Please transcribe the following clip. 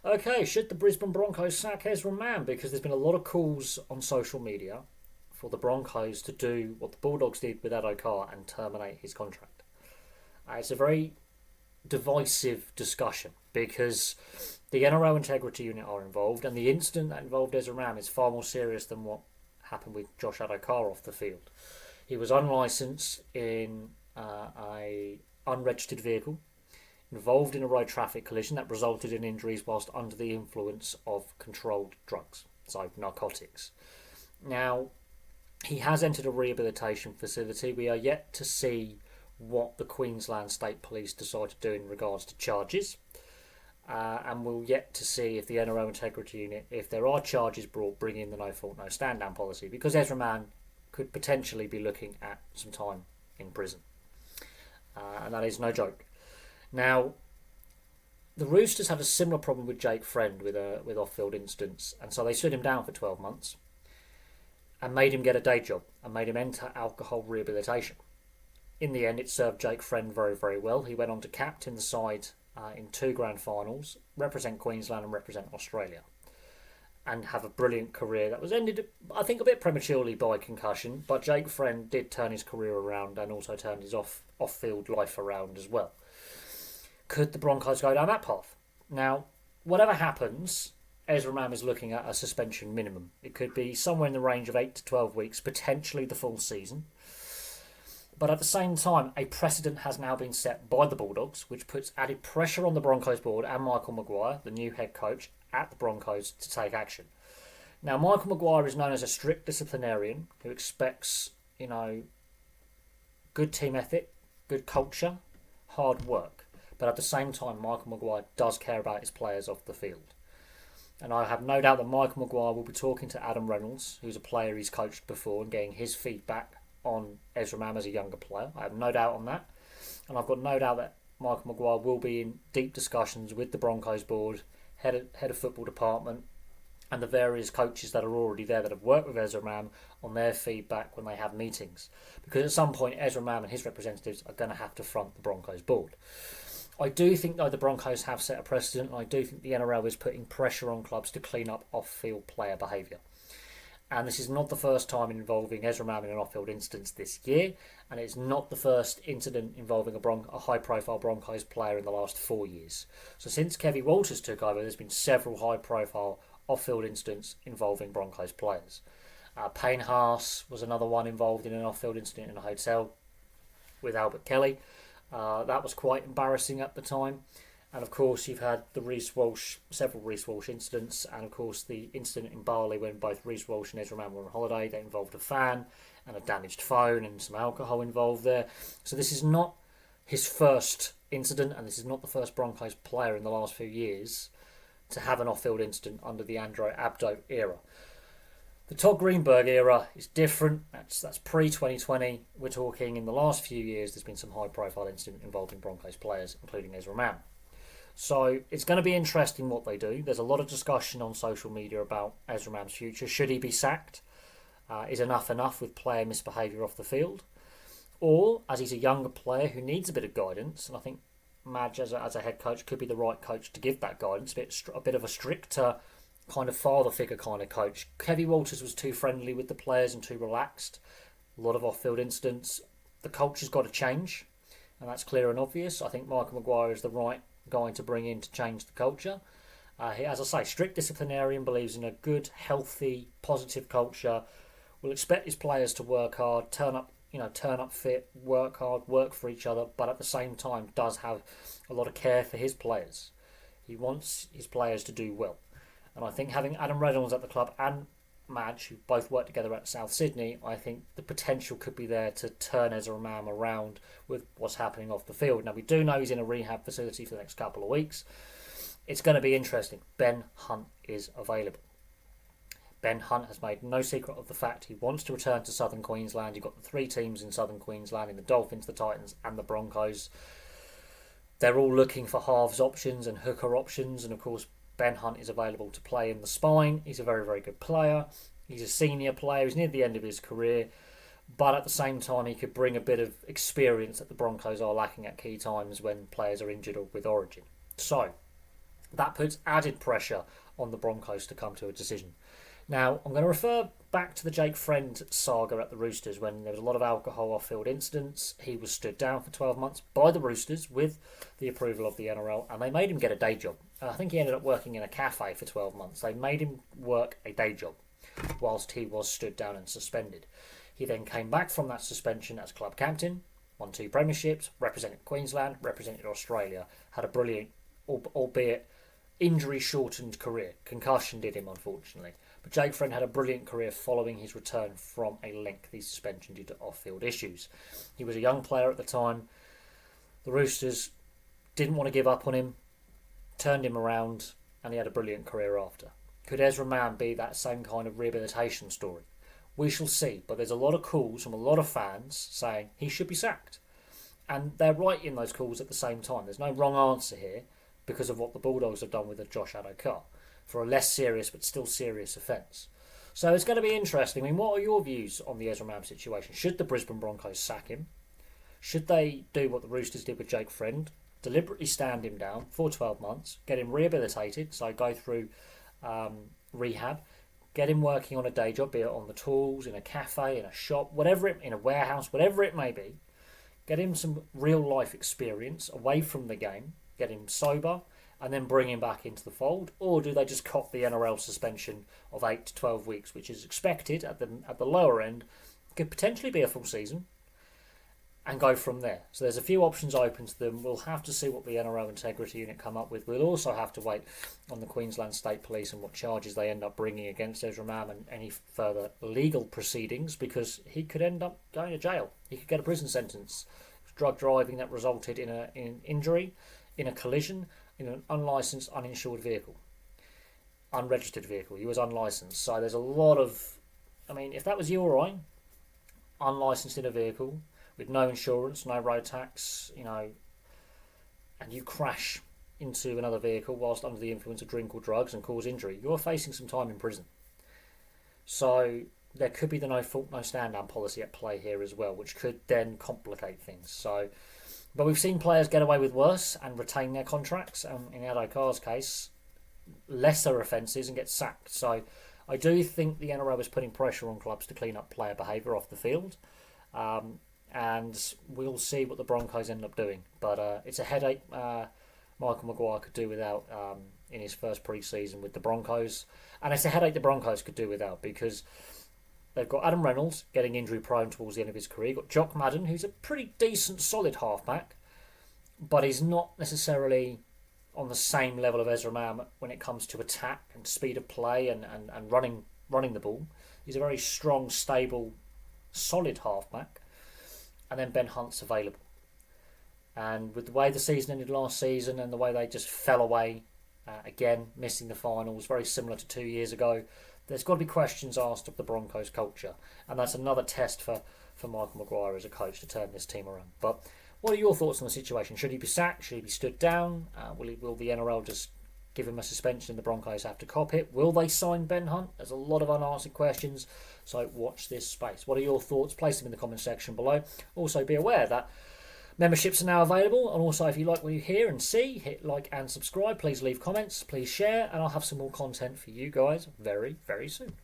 Okay, should the Brisbane Broncos sack Ezra Mann? Because there's been a lot of calls on social media for the Broncos to do what the Bulldogs did with Addo-Carr and terminate his contract. It's a very divisive discussion because the NRL Integrity Unit are involved, and the incident that involved Ezra Mann is far more serious than what happened with Josh Addo-Carr off the field. He was unlicensed in a unregistered vehicle, involved in a road traffic collision that resulted in injuries whilst under the influence of controlled drugs, so narcotics. Now, he has entered a rehabilitation facility. We are yet to see what the Queensland State Police decide to do in regards to charges. And we'll yet to see if the NRL Integrity Unit, if there are charges brought, bring in the no fault, no stand down policy, because Ezra Mann could potentially be looking at some time in prison. And that is no joke. Now, the Roosters had a similar problem with Jake Friend with off-field incidents, and so they stood him down for 12 months and made him get a day job and made him enter alcohol rehabilitation. In the end, it served Jake Friend very, very well. He went on to captain the side in 2 grand finals, represent Queensland and represent Australia, and have a brilliant career that was ended, I think, a bit prematurely by concussion, but Jake Friend did turn his career around and also turned his off-field life around as well. Could the Broncos go down that path? Now, whatever happens, Ezra Mann is looking at a suspension minimum. It could be somewhere in the range of 8 to 12 weeks, potentially the full season. But at the same time, a precedent has now been set by the Bulldogs, which puts added pressure on the Broncos board and Michael Maguire, the new head coach at the Broncos, to take action. Now, Michael Maguire is known as a strict disciplinarian who expects, good team ethic, good culture, hard work. But at the same time, Michael Maguire does care about his players off the field. And I have no doubt that Michael Maguire will be talking to Adam Reynolds, who's a player he's coached before, and getting his feedback on Ezra Mann as a younger player. I have no doubt on that. And I've got no doubt that Michael Maguire will be in deep discussions with the Broncos board, head of football department, and the various coaches that are already there that have worked with Ezra Mann on their feedback when they have meetings. Because at some point, Ezra Mann and his representatives are going to have to front the Broncos board. I do think, though, the Broncos have set a precedent, and I do think the NRL is putting pressure on clubs to clean up off-field player behaviour. And this is not the first time involving Ezra Mann in an off-field instance this year, and it's not the first incident involving a high-profile Broncos player in the last 4 years. So since Kevin Walters took over, there's been several high-profile off-field incidents involving Broncos players. Payne Haas was another one involved in an off-field incident in a hotel with Albert Kelly. That was quite embarrassing at the time. And of course, you've had several Reece Walsh incidents, and of course the incident in Bali when both Reece Walsh and Ezra Mann were on holiday. That involved a fan and a damaged phone and some alcohol involved there. So this is not his first incident, and this is not the first Broncos player in the last few years to have an off-field incident under the Andrew Abdo era. The Todd Greenberg era is different. That's pre-2020. We're talking in the last few years there's been some high-profile incident involving Broncos players, including Ezra Mann. So it's going to be interesting what they do. There's a lot of discussion on social media about Ezra Mann's future. Should he be sacked? Is enough with player misbehaviour off the field? Or, as he's a younger player who needs a bit of guidance, and I think Madge as a head coach could be the right coach to give that guidance, a bit of a stricter kind of father figure kind of coach. Kevin Walters was too friendly with the players and too relaxed. A lot of off-field incidents. The culture's got to change, and that's clear and obvious. I think Michael Maguire is the right guy to bring in to change the culture. He, as I say, strict disciplinarian, believes in a good, healthy, positive culture. Will expect his players to work hard, turn up fit, work hard, work for each other, but at the same time does have a lot of care for his players. He wants his players to do well. And I think having Adam Reynolds at the club and Madge, who both work together at South Sydney, I think the potential could be there to turn Ezra Mann around with what's happening off the field. Now, we do know he's in a rehab facility for the next couple of weeks. It's going to be interesting. Ben Hunt is available. Ben Hunt has made no secret of the fact he wants to return to Southern Queensland. You've got the 3 teams in Southern Queensland, in the Dolphins, the Titans and the Broncos. They're all looking for halves options and hooker options, and of course Ben Hunt is available to play in the spine. He's a very, very good player. He's a senior player. He's near the end of his career. But at the same time, he could bring a bit of experience that the Broncos are lacking at key times when players are injured or with origin. So, That puts added pressure on the Broncos to come to a decision. Now, I'm going to refer back to the Jake Friend saga at the Roosters when there was a lot of alcohol off-field incidents. He was stood down for 12 months by the Roosters with the approval of the NRL, and they made him get a day job. I think he ended up working in a cafe for 12 months. They made him work a day job whilst he was stood down and suspended. He then came back from that suspension as club captain, won 2 premierships, represented Queensland, represented Australia, had a brilliant, albeit injury-shortened career. Concussion did him, unfortunately. But Jake Friend had a brilliant career following his return from a lengthy suspension due to off-field issues. He was a young player at the time. The Roosters didn't want to give up on him, turned him around, and he had a brilliant career after. Could Ezra Mam be that same kind of rehabilitation story? We shall see, but there's a lot of calls from a lot of fans saying he should be sacked. And they're right in those calls at the same time. There's no wrong answer here because of what the Bulldogs have done with Josh Addo-Carr for a less serious but still serious offence. So it's going to be interesting. I mean, what are your views on the Ezra Mam situation? Should the Brisbane Broncos sack him? Should they do what the Roosters did with Jake Friend? Deliberately stand him down for 12 months, get him rehabilitated, so go through rehab, get him working on a day job, be it on the tools, in a cafe, in a shop, in a warehouse, whatever it may be. Get him some real life experience away from the game, get him sober, and then bring him back into the fold? Or do they just cop the NRL suspension of 8 to 12 weeks, which is expected at the lower end, could potentially be a full season, and go from there? So there's a few options open to them. We'll have to see what the NRL Integrity Unit come up with. We'll also have to wait on the Queensland State Police and what charges they end up bringing against Ezra Mam and any further legal proceedings, because he could end up going to jail. He could get a prison sentence. Drug driving that resulted in an injury, in a collision, in an unlicensed, uninsured vehicle. Unregistered vehicle. He was unlicensed. So there's a lot of... I mean, if that was you or I, unlicensed in a vehicle, with no insurance, no road tax, and you crash into another vehicle whilst under the influence of drink or drugs and cause injury, you're facing some time in prison. So there could be the no fault, no stand down policy at play here as well, which could then complicate things. So, but we've seen players get away with worse and retain their contracts, and in Addo-Carr's case, lesser offences and get sacked. So I do think the NRL is putting pressure on clubs to clean up player behaviour off the field. And we'll see what the Broncos end up doing. But it's a headache Michael Maguire could do without in his first pre-season with the Broncos. And it's a headache the Broncos could do without, because they've got Adam Reynolds getting injury prone towards the end of his career. You've got Jock Madden, who's a pretty decent, solid halfback, but he's not necessarily on the same level of Ezra Mam when it comes to attack and speed of play and running the ball. He's a very strong, stable, solid halfback. And then Ben Hunt's available. And with the way the season ended last season and the way they just fell away, again, missing the finals, very similar to 2 years ago, there's got to be questions asked of the Broncos culture. And that's another test for Michael Maguire as a coach to turn this team around. But what are your thoughts on the situation? Should he be sacked? Should he be stood down? Will the NRL just give him a suspension and the Broncos have to cop it? Will they sign Ben Hunt? There's a lot of unanswered questions, so watch this space. What are your thoughts? Place them in the comment section below. Also be aware that memberships are now available, and also if you like what you hear and see, hit like and subscribe. Please leave comments, please share, and I'll have some more content for you guys very, very soon.